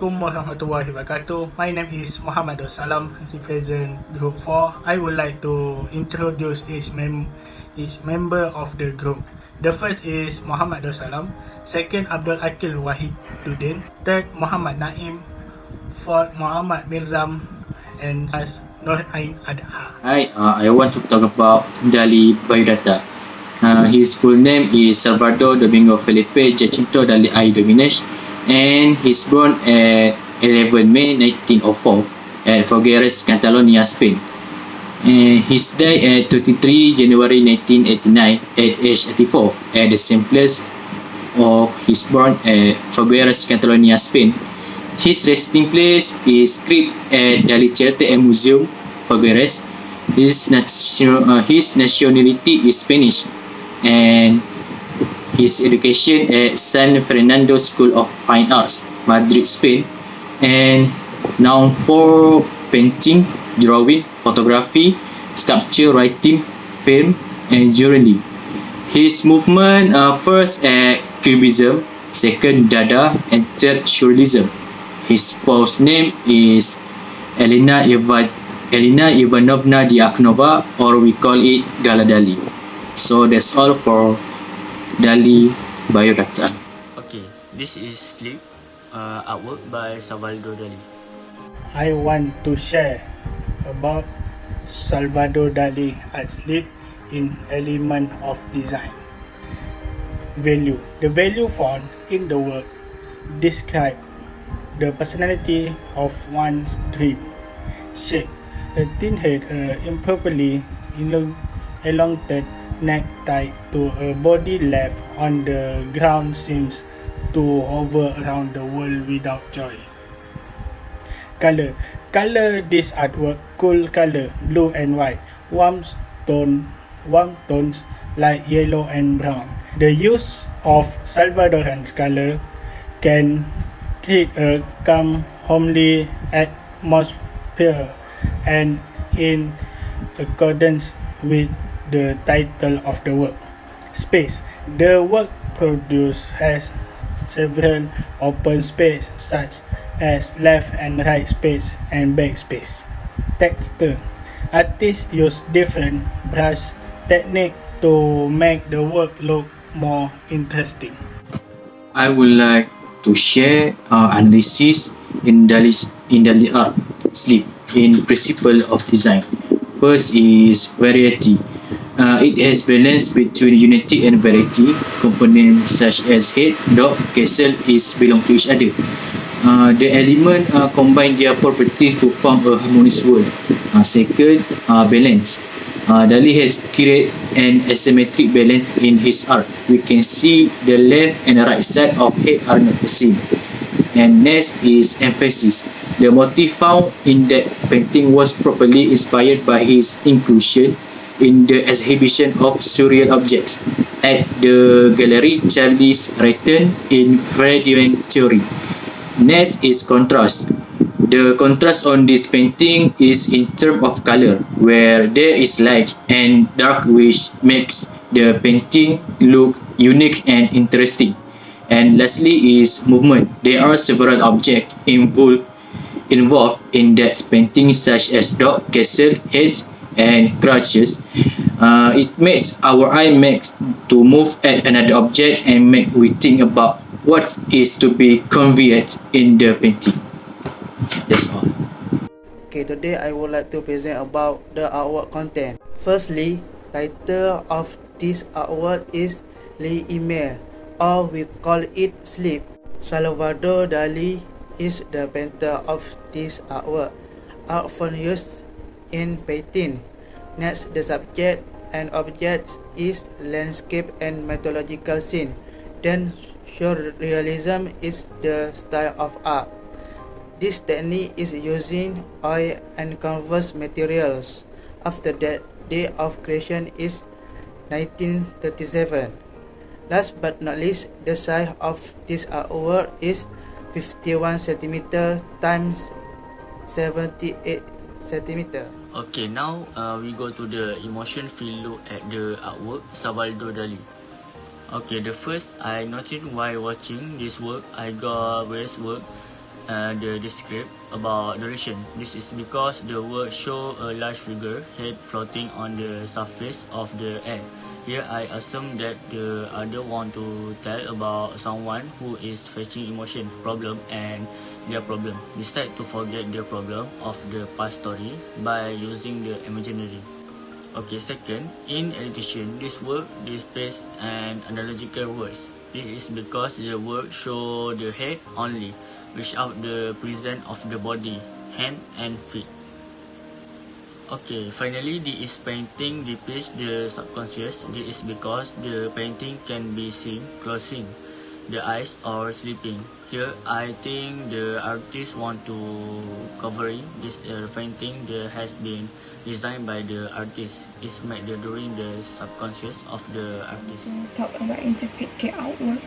Assalamualaikum warahmatullahi wabarakatuh. My name is Muhammad Salam, represent Group 4. I would like to introduce each member of the group. The first is Muhammad Salam, second Abdul Akil Wahiduddin, third Muhammad Naim, fourth Muhammad Mirzam, and last Nur Ain Adha. Hi, I want to talk about Dali biodata. His full name is Salvador Domingo Felipe Jacinto Dali I Domínguez, and he's born at 11 May 1904 at Figueres, Catalonia, Spain. And he's died at 23 January 1989 at age 84 at the same place of his born at Figueres, Catalonia, Spain. His resting place is crypt at Dali Charity Museum, Figueres. His nationality is Spanish, and his education at San Fernando School of Fine Arts, Madrid, Spain, and known for painting, drawing, photography, sculpture, writing, film, and journaling. His movement first at Cubism, second Dada, and third Surrealism. His spouse name is Elena Ivanovna Diakhnova, or we call it Gala Dali. So that's all for Dali biodata. Okay, this is Sleep, artwork by Salvador Dali. I want to share about Salvador Dali art sleep in element of design. Value. The value found in the work describe the personality of one's dream. Shape. A thin head, improperly elongated neck tied to a body left on the ground seems to hover around the world without joy. Color. Color this artwork cool color, blue and white, warm tones like yellow and brown. The use of Salvadoran color can create a calm, homely atmosphere, and in accordance with the title of the work. Space. The work produced has several open space such as left and right space and back space. Texture. Artists use different brush technique to make the work look more interesting. I would like to share analysis in Dali art sleep in principle of design. First is variety. It has balance between unity and variety. Components such as head, dog, castle belong to each other. The element combine their properties to form a harmonious world. Second, balance. Dali has created an asymmetric balance in his art. We can see the left and right side of head are not the same. And next is emphasis. The motif found in that painting was properly inspired by his inclusion in the exhibition of surreal objects at the Gallery Charles Retton in Fragment Theory. Next is contrast. The contrast on this painting is in terms of color, where there is light and dark, which makes the painting look unique and interesting. And lastly is movement. There are several objects involved in that painting, such as dog, castle, heads, and crutches. It makes our eye to move at another object and make we think about what is to be conveyed in the painting. That's all. Okay, today I would like to present about the artwork content. Firstly, title of this artwork is Le Email, or we call it Sleep. Salvador Dali is the painter of this artwork. Art font used in painting. Next, the subject and object is landscape and mythological scene. Then, surrealism is the style of art. This technique is using oil and canvas materials. After that, date of creation is 1937. Last but not least, the size of this artwork is 51 cm times 78 cm. Okay, now we go to the emotion feel look at the artwork Salvador Dali. Okay, the first I noticed while watching this work, I got various work the descript about duration. This is because the work show a large figure head floating on the surface of the air. Here I assume that the other want to tell about someone who is facing emotion, problem and their problem. Decide to forget the problem of the past story by using the imaginary. Okay, second, in addition, this work displays an analogical words. This is because the work show the head only, without the presence of the body, hand and feet. Okay, finally, this painting depicts the subconscious. This is because the painting can be seen closing the eyes or sleeping. Here, I think the artist want to covering this painting that has been designed by the artist. It's made during the subconscious of the artist. Talk about interpret the artwork.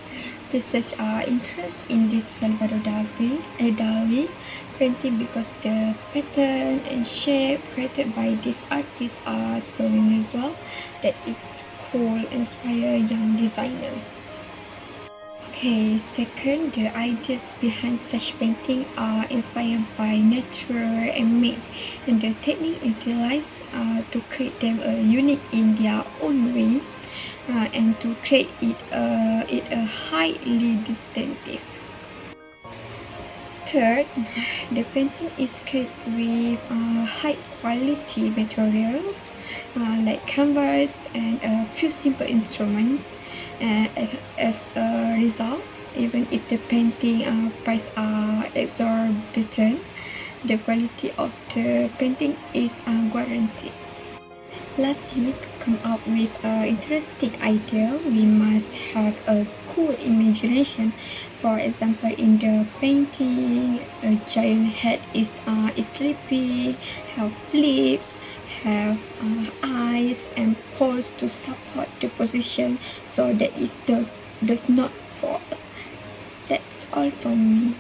Research interest in this Salvador Dali painting because the pattern and shape created by this artist are so unusual that it could inspire young designer. Okay, second, the ideas behind such painting are inspired by nature and made, and the technique utilized to create them unique in their own way, and to create it a highly distinctive. Third, the painting is created with high quality materials like canvas and a few simple instruments. As a result, even if the painting price are exorbitant, the quality of the painting is guaranteed. Lastly, to come up with an interesting idea, we must have a cool imagination. For example, in the painting, a giant head is sleeping, have lips, have eyes and paws to support the position so that it does not fall. That's all from me.